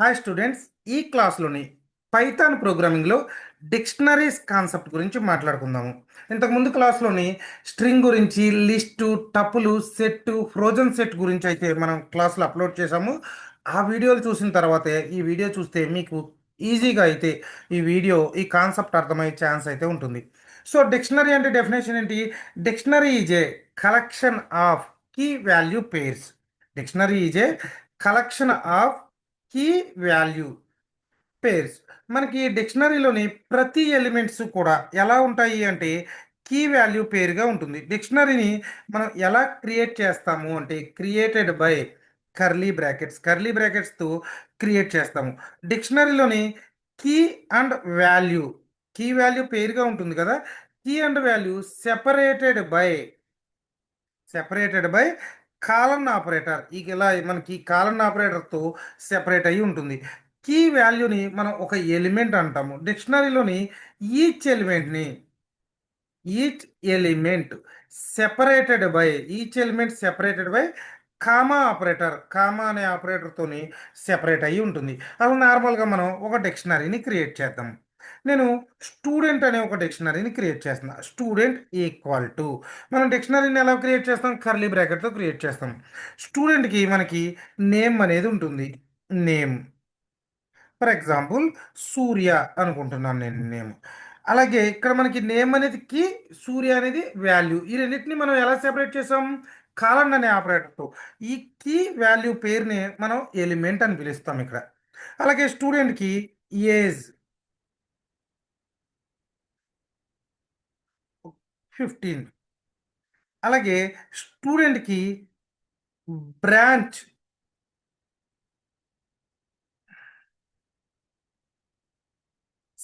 Hi students, ఈ క్లాస్లోని Python ప్రోగ్రామింగ్లో dictionaries concept గురించి మాట్లాడుకుందాము. ఇంతకుముందు క్లాస్లోని స్ట్రింగ్ గురించి, లిస్టు, టపులు, సెట్, ఫ్రోజన్ సెట్ గురించి అయితే మనం క్లాస్లో అప్లోడ్ చేసాము. ఆ వీడియోలు చూసిన తర్వాతే ఈ వీడియో చూస్తే మీకు ఈజీగా అయితే ఈ కాన్సెప్ట్ అర్థమయ్యే ఛాన్స్ అయితే ఉంటుంది. సో డిక్షనరీ అంటే డెఫినేషన్ ఏంటి? Dictionary is a collection of key value pairs. Dictionary is a collection of key value pairs. మనకి డిక్షనరీలోని ప్రతి ఎలిమెంట్స్ కూడా ఎలా ఉంటాయి అంటే కీ వాల్యూ పేరుగా ఉంటుంది. డిక్షనరీని మనం ఎలా క్రియేట్ చేస్తాము అంటే క్రియేటెడ్ బై కర్లీ బ్రాకెట్స్తో క్రియేట్ చేస్తాము. డిక్షనరీలోని key and value key value పేరుగా ఉంటుంది కదా. Key and value separated by colon operator. ఇలా మనకి కాలన్ ఆపరేటర్తో సెపరేట్ అయ్యి ఉంటుంది. కీ వాల్యూని మనం ఒక ఎలిమెంట్ అంటాము. డిక్షనరీలోని ఈచ్ ఎలిమెంట్ని each element separated by comma అనే ఆపరేటర్తోని సెపరేట్ అయ్యి ఉంటుంది. అలా నార్మల్గా మనం ఒక డిక్షనరీని క్రియేట్ చేద్దాం. నేను స్టూడెంట్ అనే ఒక డిక్షనరీని క్రియేట్ చేస్తున్నా. స్టూడెంట్ ఈక్వల్ టు మనం డిక్షనరీని ఎలా క్రియేట్ చేస్తాం? కర్లీ బ్రాకెట్తో క్రియేట్ చేస్తాం. స్టూడెంట్కి మనకి నేమ్ అనేది ఉంటుంది. నేమ్ ఫర్ ఎగ్జాంపుల్ సూర్య అనుకుంటున్నాను నేను నేమ్. అలాగే ఇక్కడ మనకి నేమ్ అనేది కీ, సూర్య అనేది వాల్యూ. ఈ రెండింటిని మనం ఎలా సెపరేట్ చేసాం? కాలన్ అనే ఆపరేటర్తో. ఈ కీ వాల్యూ పేరుని మనం ఎలిమెంట్ అని పిలుస్తాం ఇక్కడ. అలాగే స్టూడెంట్కి ఏజ్ 15. అలాగే స్టూడెంట్కి బ్రాంచ్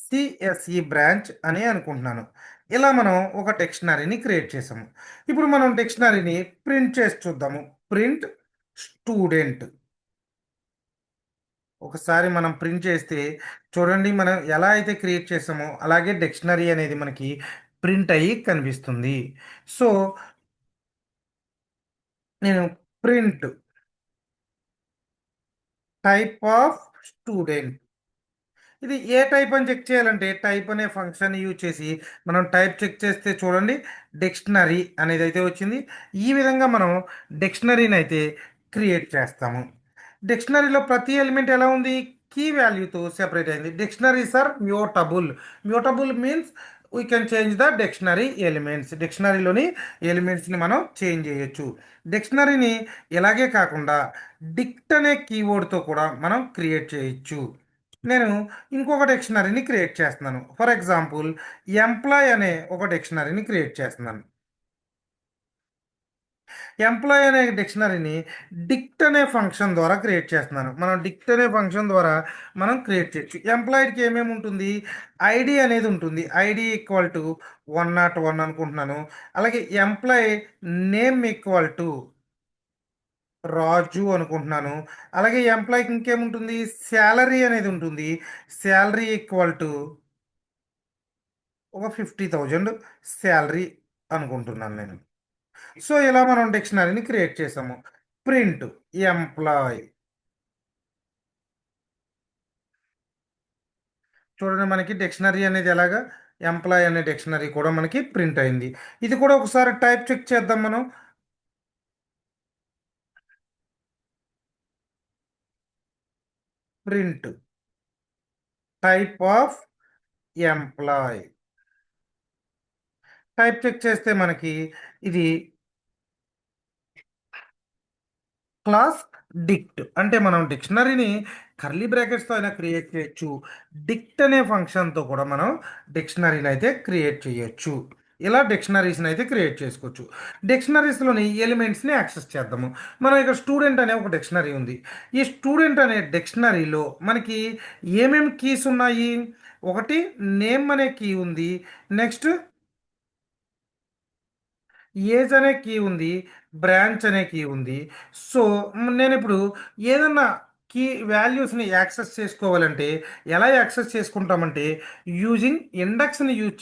సిఎస్ఈ బ్రాంచ్ అని అనుకుంటున్నాను. ఇలా మనం ఒక డిక్షనరీని క్రియేట్ చేసాము. ఇప్పుడు మనం డిక్షనరీని ప్రింట్ చేసి చూద్దాము. Print student. ఒకసారి మనం ప్రింట్ చేస్తే చూడండి, మనం ఎలా అయితే క్రియేట్ చేసామో అలాగే డిక్షనరీ అనేది మనకి ప్రింట్ అయ్యి కనిపిస్తుంది. సో నేను ప్రింట్ టైప్ ఆఫ్ స్టూడెంట్. ఇది ఏ టైప్ అని చెక్ చేయాలంటే టైప్ అనే ఫంక్షన్ యూజ్ చేసి మనం టైప్ చెక్ చేస్తే చూడండి డిక్షనరీ అనేది అయితే వచ్చింది. ఈ విధంగా మనం డిక్షనరీని అయితే క్రియేట్ చేస్తాము. డిక్షనరీలో ప్రతి ఎలిమెంట్ ఎలా ఉంది? కీ వాల్యూతో సెపరేట్ అయింది. Dictionaries are mutable. Mutable means we can change the dictionary elements. డిక్షనరీలోని ఎలిమెంట్స్ని మనం చేంజ్ చేయొచ్చు. డిక్షనరీని ఇలాగే కాకుండా డిక్ట్ అనే కీవర్డ్తో కూడా మనం క్రియేట్ చేయొచ్చు. నేను ఇంకొక డిక్షనరీని క్రియేట్ చేస్తున్నాను. ఫర్ ఎగ్జాంపుల్ ఎంప్లాయ్ అనే ఒక డిక్షనరీని క్రియేట్ చేస్తున్నాను. ఎంప్లాయ్ అనే డిక్షనరీని డిక్ట్ అనే ఫంక్షన్ ద్వారా క్రియేట్ చేస్తున్నాను. మనం డిక్ట్ అనే ఫంక్షన్ ద్వారా మనం క్రియేట్ చేయొచ్చు. ఎంప్లాయిడ్కి ఏమేమి ఉంటుంది? ఐడి అనేది ఉంటుంది. ఐడి ఈక్వల్ టు 101 అనుకుంటున్నాను. అలాగే ఎంప్లాయ్ నేమ్ ఈక్వల్ టు రాజు అనుకుంటున్నాను. అలాగే ఎంప్లాయ్కి ఇంకేముంటుంది? శాలరీ అనేది ఉంటుంది. శాలరీ ఈక్వల్ టు ఒక 50,000 శాలరీ అనుకుంటున్నాను నేను. సో ఇలా మనం డిక్షనరీని క్రియేట్ చేసాము. Print employ. చూడండి మనకి డిక్షనరీ అనేది ఎలాగా ఎంప్లాయ్ అనే డిక్షనరీ కూడా మనకి ప్రింట్ అయింది. ఇది కూడా ఒకసారి టైప్ చెక్ చేద్దాం మనం. Print type of employ. Type check చేస్తే మనకి ఇది క్లాస్ డిక్ట్. అంటే మనం డిక్షనరీని కర్లీ బ్రాకెట్స్తో అయినా క్రియేట్ చేయొచ్చు. డిక్ట్ అనే ఫంక్షన్తో కూడా మనం డిక్షనరీని అయితే క్రియేట్ చేయొచ్చు. ఇలా డిక్షనరీస్ని అయితే క్రియేట్ చేసుకోవచ్చు. డిక్షనరీస్లోని ఎలిమెంట్స్ని యాక్సెస్ చేద్దాము. మనం ఇక్కడ స్టూడెంట్ అనే ఒక డిక్షనరీ ఉంది. ఈ స్టూడెంట్ అనే డిక్షనరీలో మనకి ఏమేమి కీస్ ఉన్నాయి? ఒకటి నేమ్ అనే కీ ఉంది. నెక్స్ట్ ఏజ్ అనే కీ ఉంది. బ్రాంచ్ అనే కీ ఉంది. సో నేను ఇప్పుడు ఏదన్నా కీ వాల్యూస్ని యాక్సెస్ చేసుకోవాలంటే ఎలా యాక్సెస్ చేసుకుంటామంటే యూజింగ్ ఇండెక్స్ని యూజ్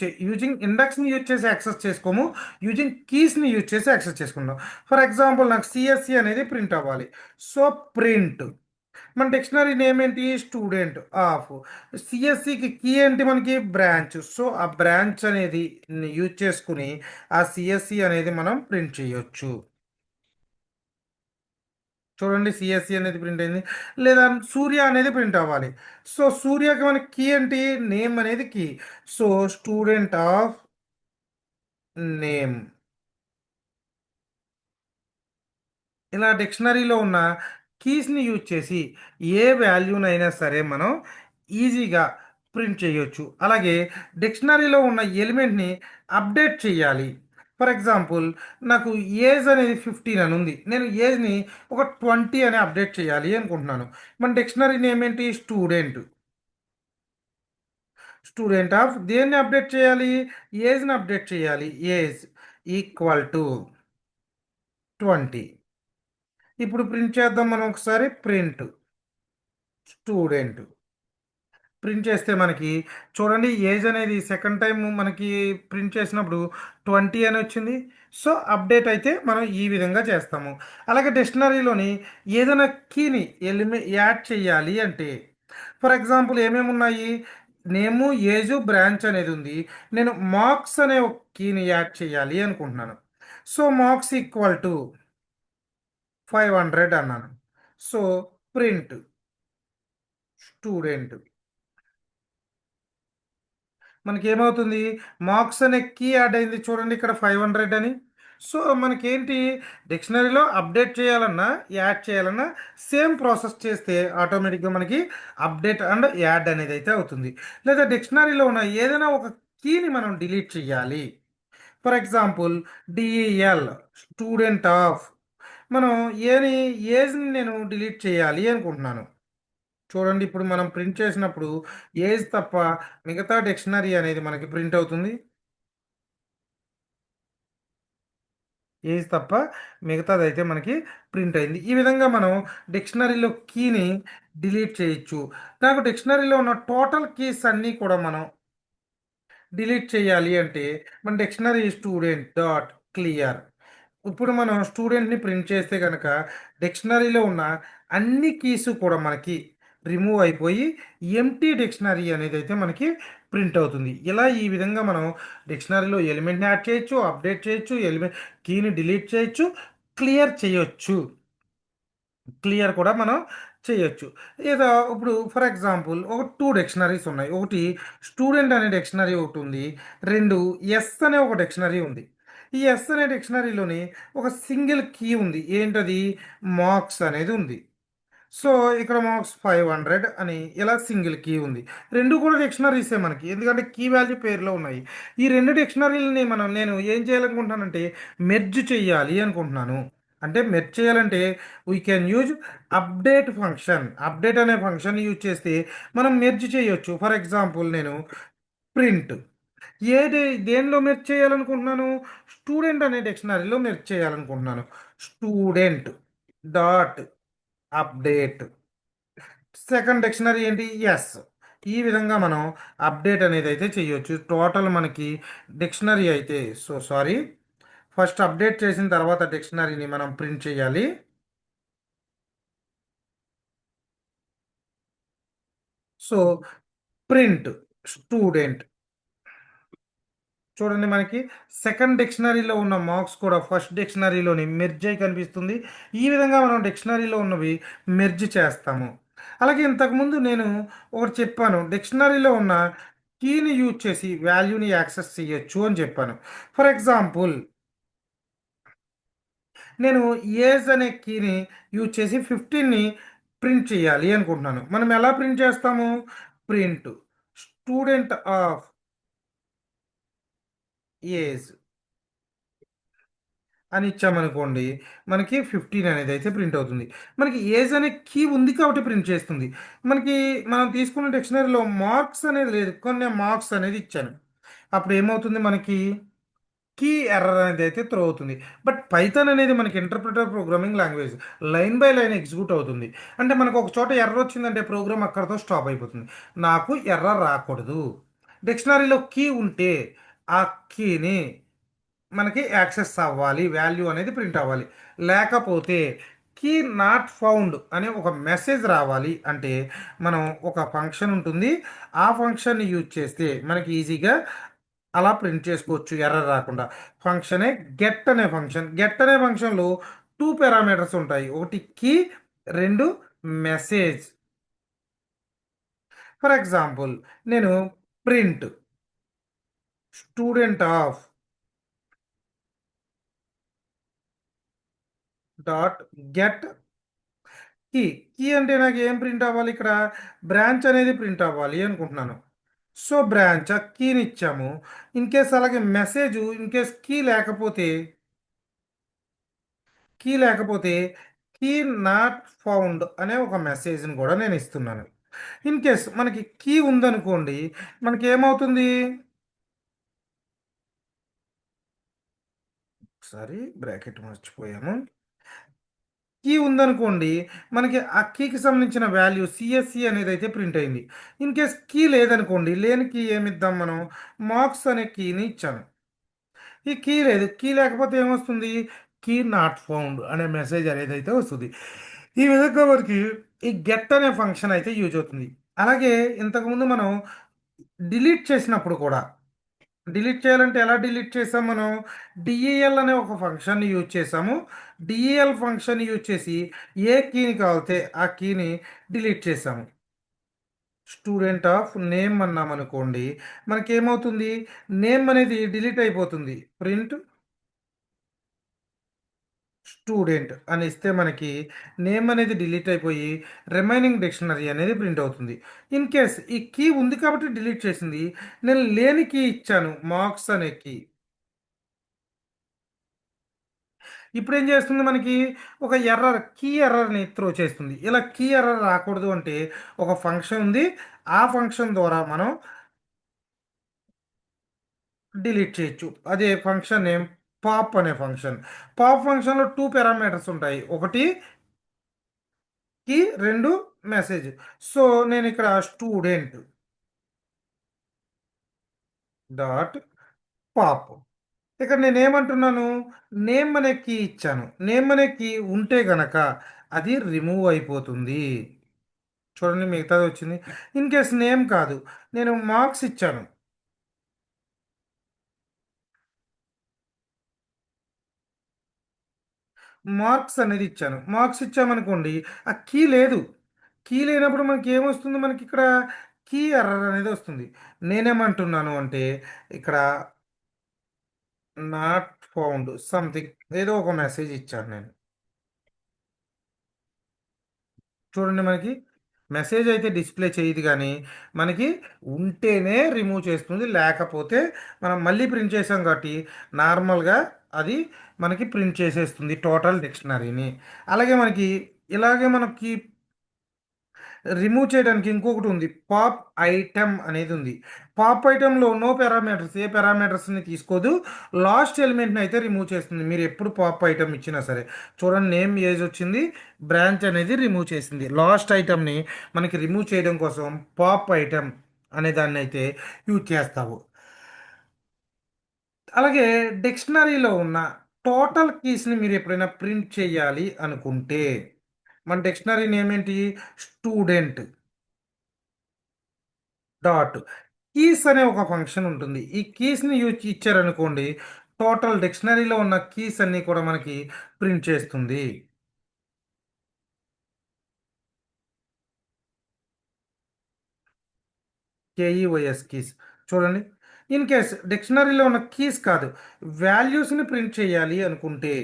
చేసి యాక్సెస్ చేసుకోము. యూజింగ్ కీస్ని యూజ్ చేసి యాక్సెస్ చేసుకుంటాం. ఫర్ ఎగ్జాంపుల్ నాకు సిఎస్సి అనేది ప్రింట్ అవ్వాలి. సో ప్రింట్ మన డిక్షనరీ నేమ్ ఏంటి? Student of. సిఎస్సికి కీ ఏంటి మనకి? బ్రాంచ్. సో ఆ బ్రాంచ్ అనేది యూజ్ చేసుకుని ఆ సిఎస్సి అనేది మనం ప్రింట్ చేయొచ్చు. చూడండి, సిఎస్సి అనేది ప్రింట్ అయింది. లేదా సూర్య అనేది ప్రింట్ అవ్వాలి. సో సూర్యకి మనకి కీ ఏంటి? నేమ్ అనేది key. So student of name. ఇలా డిక్షనరీలో ఉన్న కీస్ని యూజ్ చేసి ఏ వాల్యూనైనా సరే మనం ఈజీగా ప్రింట్ చేయొచ్చు. అలాగే డిక్షనరీలో ఉన్న ఎలిమెంట్ని అప్డేట్ చేయాలి. ఫర్ ఎగ్జాంపుల్, నాకు ఏజ్ అనేది 15 అని ఉంది. నేను ఏజ్ని ఒక 20 అని అప్డేట్ చేయాలి అనుకుంటున్నాను. మన డిక్షనరీ నేమ్ ఏంటి? స్టూడెంట్. స్టూడెంట్ ఆఫ్ దేన్ని అప్డేట్ చేయాలి? ఏజ్ని అప్డేట్ చేయాలి. Age equal to 20. ఇప్పుడు ప్రింట్ చేద్దాం మనం ఒకసారి. Print student. ప్రింట్ చేస్తే మనకి చూడండి, ఏజ్ అనేది సెకండ్ టైం మనకి ప్రింట్ చేసినప్పుడు 20 అని వచ్చింది. సో అప్డేట్ అయితే మనం ఈ విధంగా చేస్తాము. అలాగే డిక్షనరీలోని ఏదైనా కీని యాడ్ చేయాలి అంటే, ఫర్ ఎగ్జాంపుల్ ఏమేమి ఉన్నాయి? నేము, ఏజు, బ్రాంచ్ అనేది ఉంది. నేను మార్క్స్ అనే ఒక కీని యాడ్ చేయాలి అనుకుంటున్నాను. సో మార్క్స్ ఈక్వల్ టు 500 అన్నాను. So print student. మనకి ఏమవుతుంది? మార్క్స్ అనే కీ యాడ్ అయింది చూడండి ఇక్కడ 500 అని. సో మనకేంటి? డిక్షనరీలో అప్డేట్ చేయాలన్నా యాడ్ చేయాలన్నా సేమ్ ప్రాసెస్ చేస్తే ఆటోమేటిక్గా మనకి అప్డేట్ అండ్ యాడ్ అనేది అయితే అవుతుంది. లేదా డిక్షనరీలో ఉన్న ఏదైనా ఒక కీని మనం డిలీట్ చేయాలి. For example, DEL student of. మనం ఏని ఏజ్ని నేను డిలీట్ చేయాలి అనుకుంటున్నాను. చూడండి, ఇప్పుడు మనం ప్రింట్ చేసినప్పుడు ఏజ్ తప్ప మిగతా డిక్షనరీ అనేది మనకి ప్రింట్ అవుతుంది. ఏజ్ తప్ప మిగతాదైతే మనకి ప్రింట్ అయింది. ఈ విధంగా మనం డిక్షనరీలో కీని డిలీట్ చేయొచ్చు. నాకు డిక్షనరీలో ఉన్న టోటల్ కీస్ అన్నీ కూడా మనం డిలీట్ చేయాలి అంటే మన డిక్షనరీ స్టూడెంట్ డాట్ క్లియర్. ఇప్పుడు మనం స్టూడెంట్ని ప్రింట్ చేస్తే కనుక డిక్షనరీలో ఉన్న అన్ని కీస్ కూడా మనకి రిమూవ్ అయిపోయి ఎంటీ డిక్షనరీ అనేది అయితే మనకి ప్రింట్ అవుతుంది. ఇలా ఈ విధంగా మనం డిక్షనరీలో ఎలిమెంట్ని యాడ్ చేయొచ్చు, అప్డేట్ చేయొచ్చు, ఎలిమెంట్ కీని డిలీట్ చేయొచ్చు, క్లియర్ చేయొచ్చు. క్లియర్ కూడా మనం చేయొచ్చు. ఏదో ఇప్పుడు ఫర్ ఎగ్జాంపుల్ ఒక 2 డిక్షనరీస్ ఉన్నాయి. ఒకటి స్టూడెంట్ అనే డిక్షనరీ ఒకటి ఉంది. 2 ఎస్ అనే ఒక డిక్షనరీ ఉంది. ఈ ఎస్ అనే డిక్షనరీలోని ఒక సింగిల్ కీ ఉంది. ఏంటది? మార్క్స్ అనేది ఉంది. సో ఇక్కడ మార్క్స్ 500 అని ఇలా సింగిల్ కీ ఉంది. రెండు కూడా డిక్షనరీసే మనకి, ఎందుకంటే కీ వాల్యూ పేరులో ఉన్నాయి. ఈ రెండు డిక్షనరీలని నేను ఏం చేయాలనుకుంటున్నానంటే మెర్జ్ చేయాలి అనుకుంటున్నాను. అంటే మెర్జ్ చేయాలంటే we can use update function. Update అనే ఫంక్షన్ యూజ్ చేస్తే మనం మెర్జ్ చేయొచ్చు. ఫర్ ఎగ్జాంపుల్, నేను ప్రింట్ ఏది దేనిలో మెర్జ్ చేయాలనుకుంటున్నాను? స్టూడెంట్ అనే డిక్షనరీలో మెర్జ్ చేయాలనుకుంటున్నాను. Student dot update. Second dictionary ఏంటి? ఎస్. ఈ విధంగా మనం అప్డేట్ అనేది అయితే చేయొచ్చు. టోటల్ మనకి డిక్షనరీ అయితే, సో సారీ, ఫస్ట్ అప్డేట్ చేసిన తర్వాత డిక్షనరీని మనం ప్రింట్ చేయాలి. So print student. చూడండి, మనకి సెకండ్ డిక్షనరీలో ఉన్న మార్క్స్ కూడా ఫస్ట్ డిక్షనరీలోని మెర్జ్ అయి కనిపిస్తుంది. ఈ విధంగా మనం డిక్షనరీలో ఉన్నవి మెర్జ్ చేస్తాము. అలాగే ఇంతకుముందు నేను ఒకటి చెప్పాను, డిక్షనరీలో ఉన్న కీని యూజ్ చేసి వాల్యూని యాక్సెస్ చేయొచ్చు అని చెప్పాను. ఫర్ ఎగ్జాంపుల్, నేను ఏజ్ అనే కీని యూజ్ చేసి 15ని ప్రింట్ చేయాలి అనుకుంటున్నాను. మనం ఎలా ప్రింట్ చేస్తాము? ప్రింట్ స్టూడెంట్ ఆఫ్ ఏజ్ అని ఇచ్చామనుకోండి, మనకి 15 అనేది అయితే ప్రింట్ అవుతుంది. మనకి ఏజ్ అనే కీ ఉంది కాబట్టి ప్రింట్ చేస్తుంది. మనకి మనం తీసుకున్న డిక్షనరీలో మార్క్స్ అనేది లేదు, కొన్ని మార్క్స్ అనేది ఇచ్చాను. అప్పుడు ఏమవుతుంది? మనకి కీ ఎర్రర్ అనేది అయితే త్రో అవుతుంది. బట్ పైథాన్ అనేది మనకి interpreter programming language, line by line execute అవుతుంది. అంటే మనకు ఒక చోట ఎర్రర్ వచ్చిందంటే ప్రోగ్రామ్ అక్కడతో స్టాప్ అయిపోతుంది. నాకు ఎర్రర్ రాకూడదు. డిక్షనరీలో కీ ఉంటే ఆ కీని మనకి యాక్సెస్ అవ్వాలి, వాల్యూ అనేది ప్రింట్ అవ్వాలి. లేకపోతే కీ నాట్ ఫౌండ్ అనే ఒక మెసేజ్ రావాలి అంటే మనం ఒక ఫంక్షన్ ఉంటుంది. ఆ ఫంక్షన్ని యూజ్ చేస్తే మనకి ఈజీగా అలా ప్రింట్ చేసుకోవచ్చు ఎర్రర్ రాకుండా. ఫంక్షనే గెట్ అనే ఫంక్షన్లో టూ పారామీటర్స్ ఉంటాయి. ఒకటి కీ, రెండు మెసేజ్. ఫర్ ఎగ్జాంపుల్ నేను print student of dot get key. Key అంటే నాకు ఏం ప్రింట్ అవ్వాలి ఇక్కడ? బ్రాంచ్ అనేది ప్రింట్ అవ్వాలి అనుకుంటున్నాను. సో బ్రాంచ్ ఆ కీని ఇచ్చాము. ఇన్ కేస్ అలాగే మెసేజ్ ఇన్ కేస్ కీ లేకపోతే కీ నాట్ ఫౌండ్ అనే ఒక మెసేజ్ని కూడా నేను ఇస్తున్నాను. ఇన్ కేస్ మనకి కీ ఉందనుకోండి, మనకి ఏమవుతుంది? ఒకసారి బ్రాకెట్ మర్చిపోయాము. కీ ఉందనుకోండి, మనకి ఆ కీకి సంబంధించిన వాల్యూ సిఎస్సి అనేది అయితే ప్రింట్ అయింది. ఇన్ కేస్ కీ లేదనుకోండి, లేని కీ ఏమిద్దాం మనం? మార్క్స్ అనే కీని ఇచ్చాను. ఈ కీ లేదు, కీ లేకపోతే ఏమొస్తుంది? కీ నాట్ ఫౌండ్ అనే మెసేజ్ అనేది అయితే వస్తుంది. ఈ విధంగా మనకి ఈ గెట్ అనే ఫంక్షన్ అయితే యూజ్ అవుతుంది. అలాగే ఇంతకుముందు మనం డిలీట్ చేసినప్పుడు కూడా, డిలీట్ చేయాలంటే ఎలా డిలీట్ చేసాం మనం? డిఈఎల్ అనే ఒక ఫంక్షన్ని యూజ్ చేసాము. డిఈఎల్ ఫంక్షన్ యూజ్ చేసి ఏ కీని కావాలితే ఆ కీని డిలీట్ చేసాము. స్టూడెంట్ ఆఫ్ నేమ్ అన్నాం అనుకోండి, మనకేమవుతుంది? నేమ్ అనేది డిలీట్ అయిపోతుంది. ప్రింట్ స్టూడెంట్ అని ఇస్తే మనకి నేమ్ అనేది డిలీట్ అయిపోయి రిమైనింగ్ డిక్షనరీ అనేది ప్రింట్ అవుతుంది. ఇన్ కేస్ ఈ కీ ఉంది కాబట్టి డిలీట్ చేసింది. నేను లేని కీ ఇచ్చాను, మార్క్స్ అనే కీ. ఇప్పుడు ఏం చేస్తుంది మనకి? ఒక కీ ఎర్రర్ని త్రో చేస్తుంది. ఇలా కీ ఎర్రర్ రాకూడదు అంటే ఒక ఫంక్షన్ ఉంది. ఆ ఫంక్షన్ ద్వారా మనం డిలీట్ చేయొచ్చు. అదే ఫంక్షన్ నేమ్ పాప్ అనే ఫంక్షన్. పాప్ ఫంక్షన్లో టూ పారామీటర్స్ ఉంటాయి. ఒకటి కీ, రెండు మెసేజ్. సో నేను ఇక్కడ స్టూడెంట్ డాట్ పాప్. ఇక్కడ నేను ఏమంటున్నాను? నేమ్ అనే కీ ఇచ్చాను. నేమ్ అనే కీ ఉంటే గనక అది రిమూవ్ అయిపోతుంది. చూడండి మిగతాది వచ్చింది. ఇన్ కేస్ నేమ్ కాదు, నేను మార్క్స్ ఇచ్చాను. మార్క్స్ అనేది ఇచ్చాను. మార్క్స్ ఇచ్చామనుకోండి, ఆ కీ లేదు. కీ లేనప్పుడు మనకి ఏమొస్తుంది? మనకి ఇక్కడ కీ ఎర్రర్ అనేది వస్తుంది. నేనేమంటున్నాను అంటే ఇక్కడ నాట్ ఫౌండ్ సంథింగ్ ఏదో ఒక మెసేజ్ ఇచ్చాను నేను. చూడండి మనకి మెసేజ్ అయితే డిస్ప్లే చేయదు కానీ మనకి ఉంటేనే రిమూవ్ చేస్తుంది. లేకపోతే మనం మళ్ళీ ప్రింట్ చేసాం కాబట్టి నార్మల్గా అది మనకి ప్రింట్ చేసేస్తుంది టోటల్ డిక్షనరీని. అలాగే మనకి ఇలాగే మనకి రిమూవ్ చేయడానికి ఇంకొకటి ఉంది, పాప్ ఐటమ్ అనేది ఉంది. పాప్ ఐటెంలో నో పారామీటర్స్, ఏ పారామీటర్స్ని తీసుకోదు. లాస్ట్ ఎలిమెంట్ని అయితే రిమూవ్ చేస్తుంది. మీరు ఎప్పుడు పాప్ ఐటమ్ ఇచ్చినా సరే చూడండి, నేమ్ ఏజ్ వచ్చింది, బ్రాంచ్ అనేది రిమూవ్ చేసింది. లాస్ట్ ఐటమ్ని మనకి రిమూవ్ చేయడం కోసం పాప్ ఐటమ్ అనే దాన్ని అయితే యూజ్ చేస్తావు. అలాగే డిక్షనరీలో ఉన్న టోటల్ కీస్ని మీరు ఎప్పుడైనా ప్రింట్ చేయాలి అనుకుంటే మన డిక్షనరీ నేమ్ ఏంటి? స్టూడెంట్ డాట్ కీస్ అనే ఒక ఫంక్షన్ ఉంటుంది. ఈ కీస్ని యూజ్ ఇచ్చారనుకోండి, టోటల్ డిక్షనరీలో ఉన్న కీస్ అన్నీ కూడా మనకి ప్రింట్ చేస్తుంది. కేఈఓఎస్ కీస్. చూడండి, ఇన్ కేస్ డిక్షనరీలో ఉన్న కీస్ కాదు, వాల్యూస్ని ప్రింట్ చేయాలి అనుకుంటే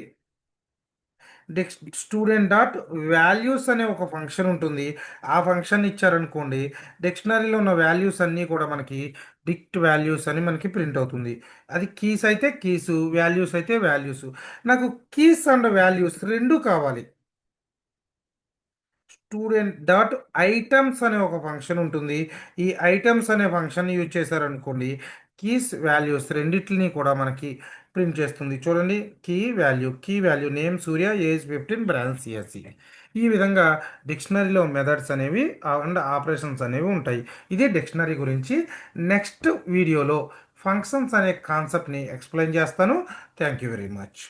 స్టూడెంట్ డాట్ వాల్యూస్ అనే ఒక ఫంక్షన్ ఉంటుంది. ఆ ఫంక్షన్ ఇచ్చారనుకోండి, డిక్షనరీలో ఉన్న వాల్యూస్ అన్నీ కూడా మనకి డిక్ట్ వాల్యూస్ అని మనకి ప్రింట్ అవుతుంది. అది కీస్ అయితే కీసు, వాల్యూస్ అయితే వాల్యూస్. నాకు కీస్ అండ్ వాల్యూస్ రెండు కావాలి. స్టూడెంట్ డాట్ ఐటమ్స్ అనే ఒక ఫంక్షన్ ఉంటుంది. ఈ ఐటమ్స్ అనే ఫంక్షన్ యూజ్ చేశారనుకోండి, కీస్ వాల్యూస్ రెండిటిని కూడా మనకి ప్రింట్ చేస్తుంది. చూడండి, కీ వాల్యూ నేమ్ సూర్య, ఏజ్ 15, బ్రాంచ్ సిఎస్సి. ఈ విధంగా డిక్షనరీలో మెథడ్స్ అనేవి అండ్ ఆపరేషన్స్ అనేవి ఉంటాయి. ఇది డిక్షనరీ గురించి. నెక్స్ట్ వీడియోలో ఫంక్షన్స్ అనే కాన్సెప్ట్ని ఎక్స్ప్లెయిన్ చేస్తాను. Thank you very much.